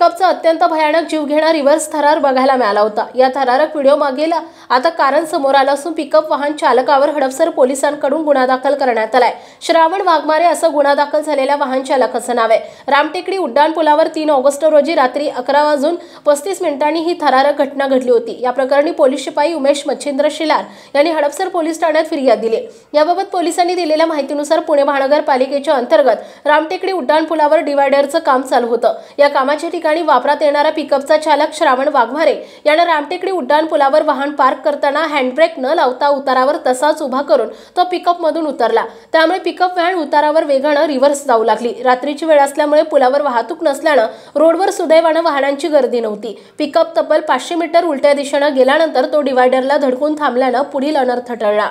पिकअपचा अत्यंत भयानक जीवघेणा रिव्हर्स थरार बघायला मिळाला होता। या थरारक व्हिडिओ मागेल आता कारण समोर आलं असून पिकअप वाहन चालकावर हडपसर पोलिसांकडून गुन्हा दाखल करण्यात आलाय। श्रावण वाघमारे असं गुन्हा दाखल झालेल्या वाहन चालकाचं नाव आहे। रामटेकडी उड्डाणपुलावर 3 ऑगस्ट रोजी रात्री 11:35 ही थरारक घटना घडली होती। या प्रकरणी पोलीस शिपाई उमेश मच्छिंद्र शिलार यांनी हडपसर पोलीस ठाण्यात फिर्याद दिली। याबाबत पोलिसांनी दिलेल्या माहितीनुसार पुणे महानगरपालिकेच्या अंतर्गत रामटेकडी उड्डाणपुलावर डिवायडरचं काम चालू होतं। या कामाच्या ठिकाणी वापरात येणारा पिकअपचा चालक श्रावण वाघमारे यानं रामटेकडी उड्डाणपुलावर वाहन पार्क करताना हँडब्रेक न लावता उतारावर तसाच उभा करून तो पिकअप मधून उतरला। त्यामुळे पिकअप व्हॅन उतारावर वेगानं रिव्हर्स जाऊ लागली। रात्रीची वेळ असल्यामुळे पुलावर वाहतूक नसल्यानं रोडवर सुदैवानं वाहनांची गर्दी नव्हती। पिकअप तब्बल 500 मीटर उलट्या दिशेनं गेल्यानंतर तो डिवायडरला धडकून थांबल्यानं पुढील अनर्थ टळला।